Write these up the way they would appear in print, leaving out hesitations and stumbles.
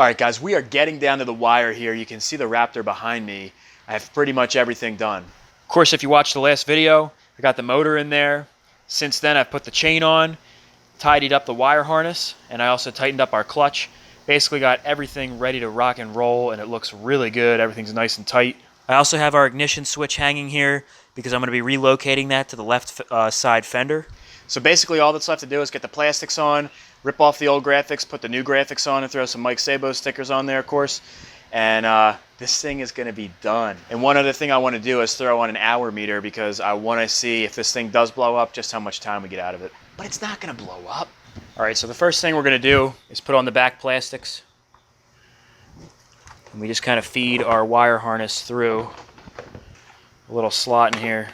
All right, guys, we are getting down to the wire here. You can see the Raptor behind me. I have pretty much everything done. Of course, if you watched the last video, I got the motor in there. Since then, I've put the chain on, tidied up the wire harness, and I also tightened up our clutch. Basically got everything ready to rock and roll, and it looks really good. Everything's nice and tight. I also have our ignition switch hanging here because I'm going to be relocating that to the left side fender. So basically all that's left to do is get the plastics on, rip off the old graphics, put the new graphics on, and throw some Mike Sabo stickers on there, of course. And this thing is going to be done. And one other thing I want to do is throw on an hour meter because I want to see if this thing does blow up, just how much time we get out of it. But it's not going to blow up. All right, so the first thing we're going to do is put on the back plastics. And we just kind of feed our wire harness through a little slot in here.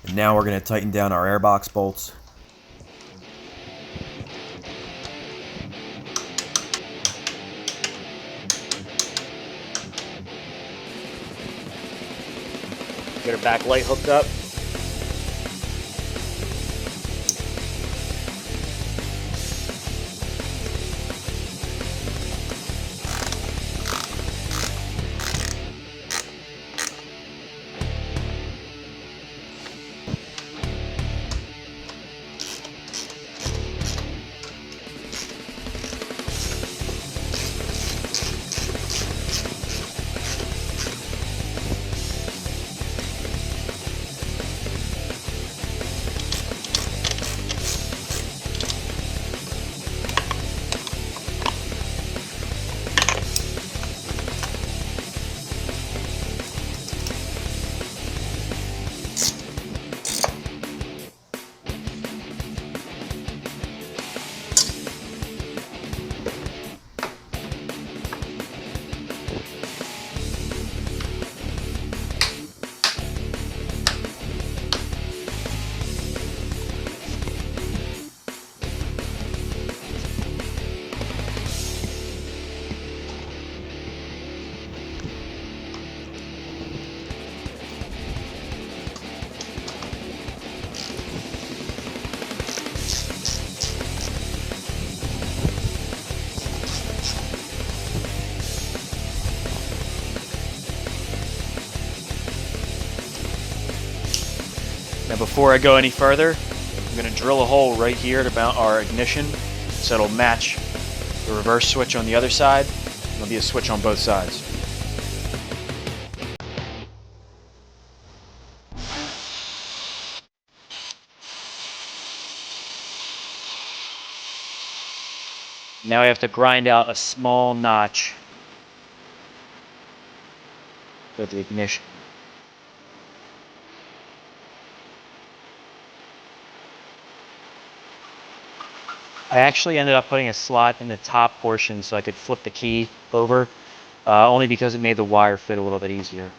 And now we're going to tighten down our airbox bolts. Get our back light hooked up. Now before I go any further, I'm going to drill a hole right here to mount our ignition so it'll match the reverse switch on the other side. There'll be a switch on both sides. Now I have to grind out a small notch for the ignition. I actually ended up putting a slot in the top portion so I could flip the key over, only because it made the wire fit a little bit easier.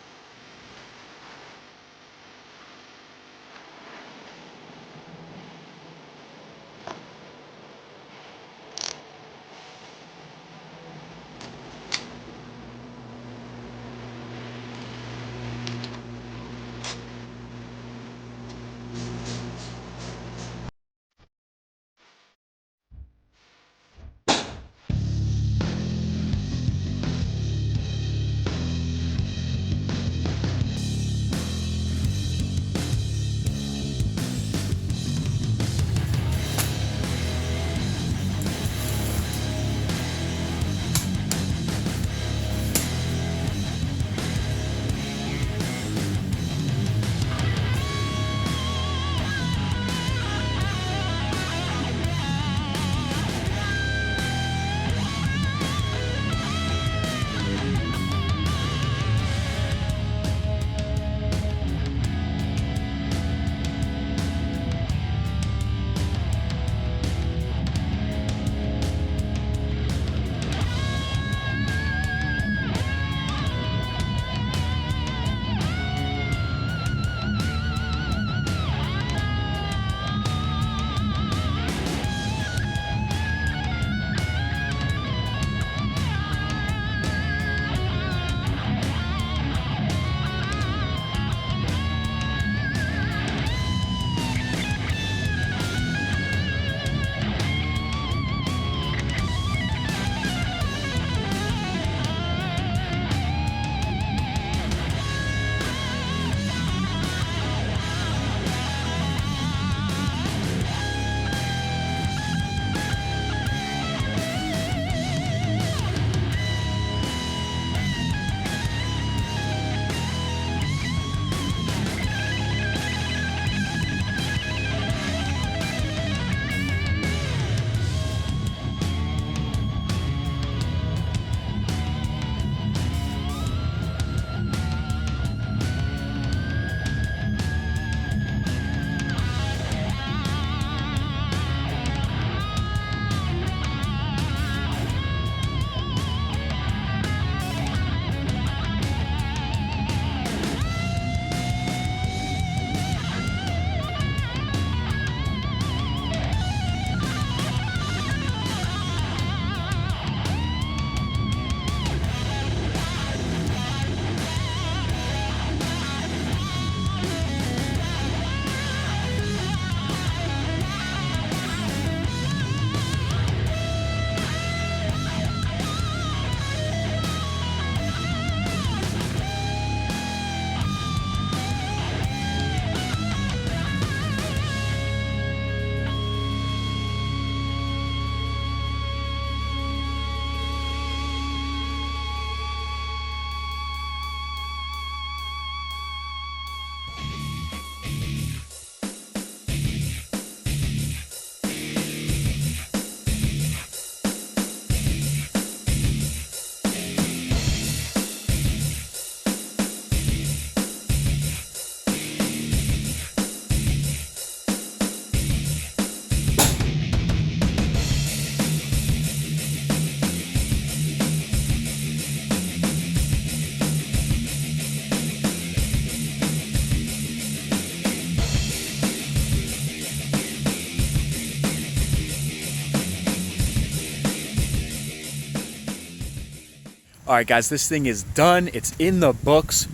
All right, guys, this thing is done. It's in the books,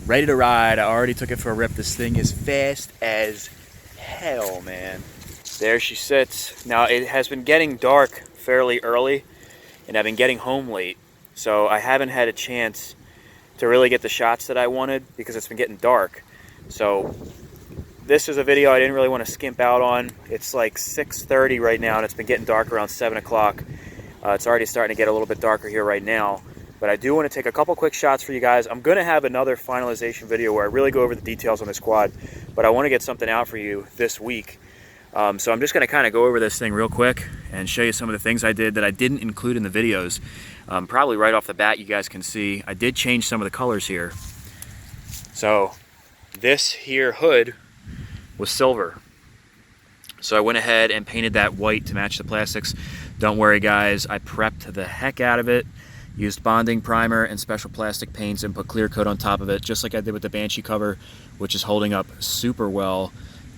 ready to ride. I already took it for a rip. This thing is fast as hell, man. There she sits. Now, it has been getting dark fairly early, and I've been getting home late, so I haven't had a chance to really get the shots that I wanted because it's been getting dark. So this is a video I didn't really want to skimp out on. It's like 6:30 right now, and it's been getting dark around 7 o'clock. It's already starting to get a little bit darker here right now. But I do want to take a couple quick shots for you guys. I'm going to have another finalization video where I really go over the details on this quad, but I want to get something out for you this week. So I'm just going to kind of go over this thing real quick and show you some of the things I did that I didn't include in the videos. Probably right off the bat you guys can see I did change some of the colors here. So this here hood was silver. So I went ahead and painted that white to match the plastics. Don't worry guys, I prepped the heck out of it. Used bonding primer and special plastic paints and put clear coat on top of it, just like I did with the Banshee cover, which is holding up super well,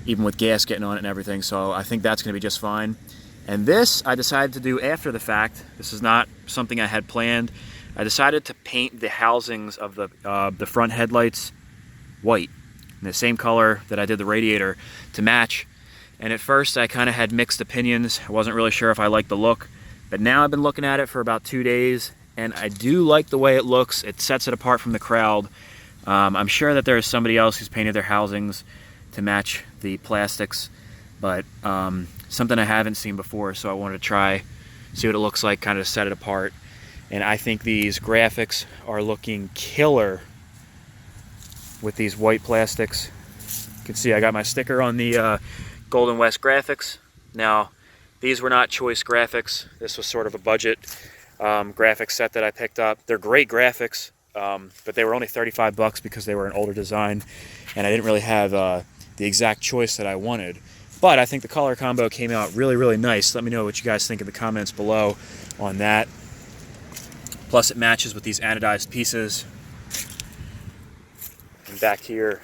even with gas getting on it and everything. So I think that's going to be just fine. And this I decided to do after the fact. This is not something I had planned. I decided to paint the housings of the front headlights white, in the same color that I did the radiator to match. And at first I kind of had mixed opinions. I wasn't really sure if I liked the look, but now I've been looking at it for about 2 days. And I do like the way it looks. It sets it apart from the crowd. I'm sure that there is somebody else who's painted their housings to match the plastics, but something I haven't seen before, so I wanted to try, see what it looks like, kind of set it apart. And I think these graphics are looking killer with these white plastics. You can see I got my sticker on the Golden West graphics. Now, these were not choice graphics. This was sort of a budget graphics set that I picked up. They're great graphics, but they were only 35 bucks because they were an older design, and I didn't really have the exact choice that I wanted. But I think the color combo came out really, really nice. Let me know what you guys think in the comments below on that. Plus it matches with these anodized pieces. And back here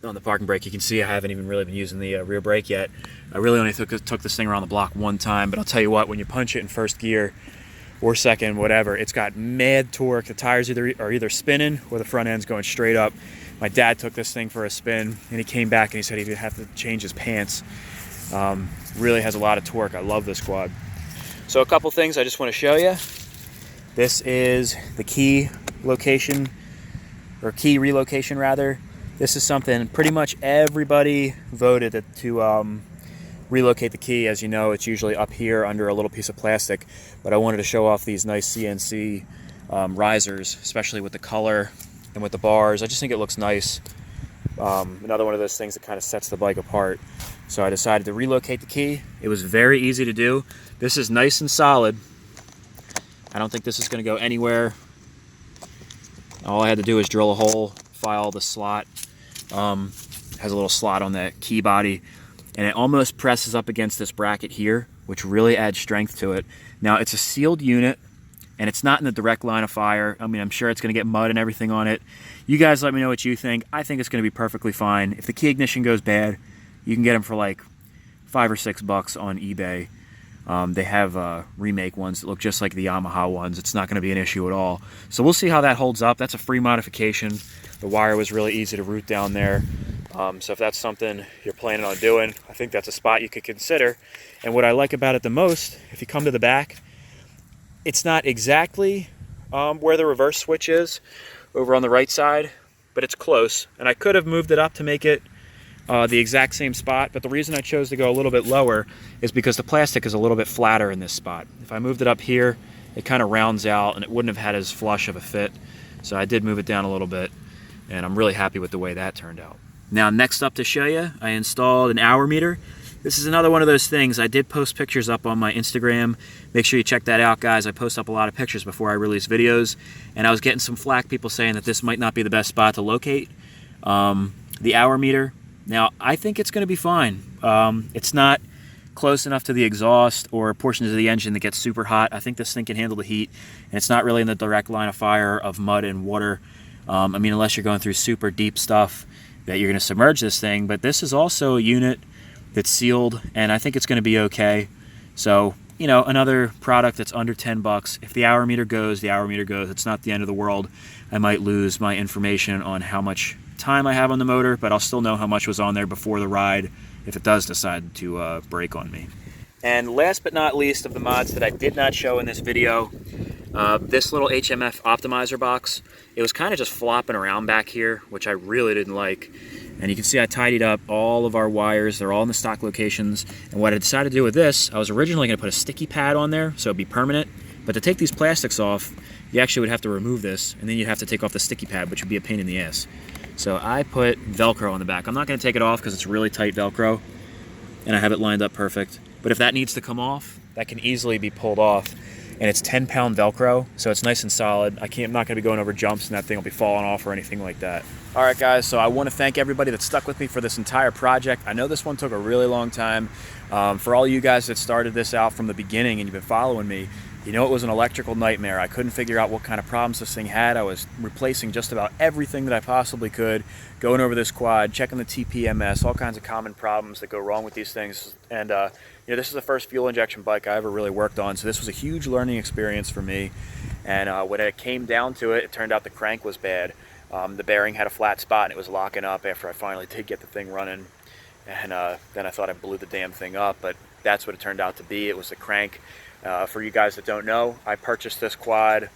on the parking brake, you can see I haven't even really been using the rear brake yet. I really only took this thing around the block one time, but I'll tell you what, when you punch it in first gear or second, whatever, it's got mad torque. The tires are either spinning or the front end's going straight up. My dad took this thing for a spin, and he came back and he said he'd have to change his pants. Really has a lot of torque. I love this quad. So a couple things I just want to show you. This is the key location, or key relocation rather. This is something pretty much everybody voted to relocate the key. As you know, it's usually up here under a little piece of plastic, but I wanted to show off these nice CNC risers, especially with the color and with the bars. I just think it looks nice. Another one of those things that kind of sets the bike apart. So I decided to relocate the key. It was very easy to do. This is nice and solid. I don't think this is going to go anywhere. All I had to do is drill a hole, file the slot. Has a little slot on the key body, and it almost presses up against this bracket here, which really adds strength to it. Now, it's a sealed unit, and it's not in the direct line of fire. I mean, I'm sure it's going to get mud and everything on it. You guys let me know what you think. I think it's going to be perfectly fine. If the key ignition goes bad, you can get them for like $5 or $6 on eBay. They have remake ones that look just like the Yamaha ones. It's not going to be an issue at all. So we'll see how that holds up. That's a free modification. The wire was really easy to route down there. So if that's something you're planning on doing, I think that's a spot you could consider. And what I like about it the most, if you come to the back, it's not exactly where the reverse switch is over on the right side, but it's close. And I could have moved it up to make it the exact same spot, but the reason I chose to go a little bit lower is because the plastic is a little bit flatter in this spot. If I moved it up here, it kind of rounds out and it wouldn't have had as flush of a fit. So I did move it down a little bit, and I'm really happy with the way that turned out. Now, next up to show you, I installed an hour meter. This is another one of those things. I did post pictures up on my Instagram. Make sure you check that out, guys. I post up a lot of pictures before I release videos, and I was getting some flack, people saying that this might not be the best spot to locate the hour meter. Now, I think it's going to be fine. It's not close enough to the exhaust or portions of the engine that get super hot. I think this thing can handle the heat, and it's not really in the direct line of fire of mud and water. I mean, unless you're going through super deep stuff that you're going to submerge this thing. But this is also a unit that's sealed, and I think it's going to be okay. So, you know, another product that's under 10 bucks. If the hour meter goes, the hour meter goes. It's not the end of the world. I might lose my information on how much time I have on the motor, but I'll still know how much was on there before the ride if it does decide to break on me. And last but not least of the mods that I did not show in this video, this little HMF optimizer box. It was kind of just flopping around back here, which I really didn't like. And you can see I tidied up all of our wires. They're all in the stock locations. And what I decided to do with this, I was originally going to put a sticky pad on there so it'd be permanent. But to take these plastics off, you actually would have to remove this, and then you'd have to take off the sticky pad, which would be a pain in the ass. So I put Velcro on the back. I'm not going to take it off because it's really tight Velcro, and I have it lined up perfect. But if that needs to come off, that can easily be pulled off. And it's 10-pound Velcro, so it's nice and solid. I'm not going to be going over jumps, and that thing will be falling off or anything like that. All right, guys, so I want to thank everybody that stuck with me for this entire project. I know this one took a really long time. For all you guys that started this out from the beginning and you've been following me, you know it was an electrical nightmare. I couldn't figure out what kind of problems this thing had. I was replacing just about everything that I possibly could, going over this quad, checking the TPMS, all kinds of common problems that go wrong with these things. And you know, this is the first fuel injection bike I ever really worked on, so this was a huge learning experience for me. And when it came down to it, it turned out the crank was bad. The bearing had a flat spot and it was locking up after I finally did get the thing running. And then I thought I blew the damn thing up, but that's what it turned out to be. It was the crank. For you guys that don't know, I purchased this quad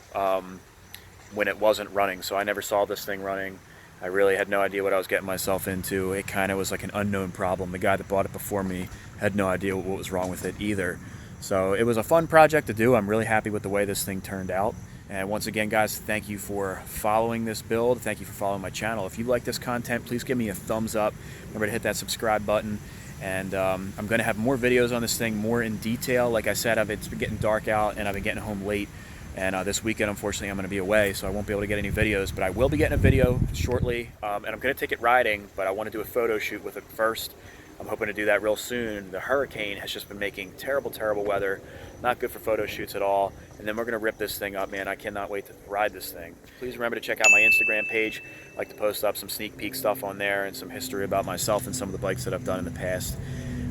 when it wasn't running, so I never saw this thing running. I really had no idea what I was getting myself into. It kind of was like an unknown problem. The guy that bought it before me had no idea what was wrong with it either. So it was a fun project to do. I'm really happy with the way this thing turned out. And once again, guys, thank you for following this build. Thank you for following my channel. If you like this content, please give me a thumbs up. Remember to hit that subscribe button. And I'm going to have more videos on this thing, more in detail. Like I said, it's been getting dark out and I've been getting home late. And this weekend, unfortunately, I'm going to be away, so I won't be able to get any videos. But I will be getting a video shortly. And I'm going to take it riding, but I want to do a photo shoot with it first. I'm hoping to do that real soon. The hurricane has just been making terrible, terrible weather. Not good for photo shoots at all. And then we're going to rip this thing up, man. I cannot wait to ride this thing. Please remember to check out my Instagram page. I like to post up some sneak peek stuff on there and some history about myself and some of the bikes that I've done in the past.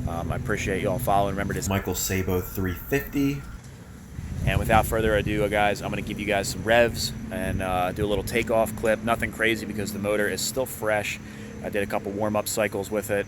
I appreciate you all following. Remember this Michael Sabo 350. And without further ado, guys, I'm going to give you guys some revs and do a little takeoff clip. Nothing crazy because the motor is still fresh. I did a couple warm-up cycles with it.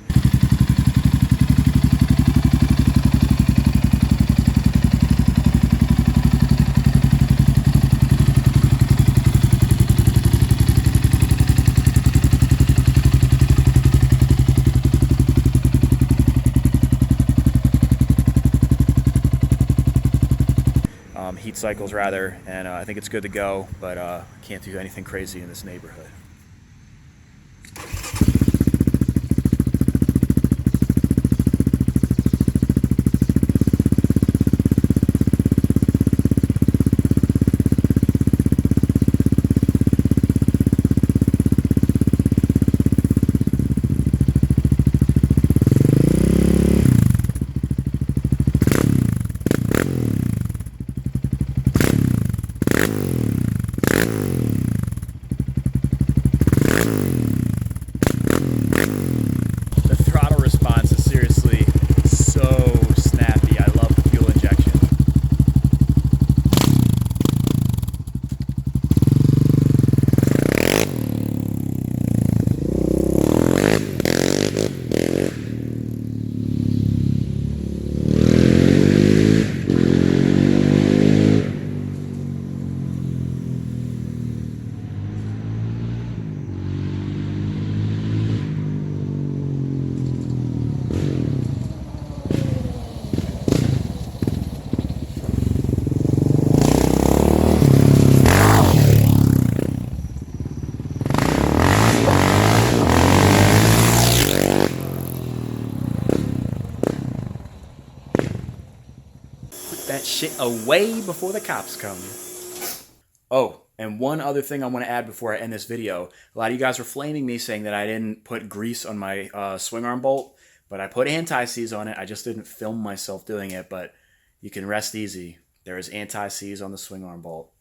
Heat cycles rather, and I think it's good to go, but can't do anything crazy in this neighborhood. That shit away before the cops come. Oh, and one other thing I want to add before I end this video. A lot of you guys were flaming me saying that I didn't put grease on my swing arm bolt, but I put anti-seize on it. I just didn't film myself doing it, but you can rest easy. There is anti-seize on the swing arm bolt.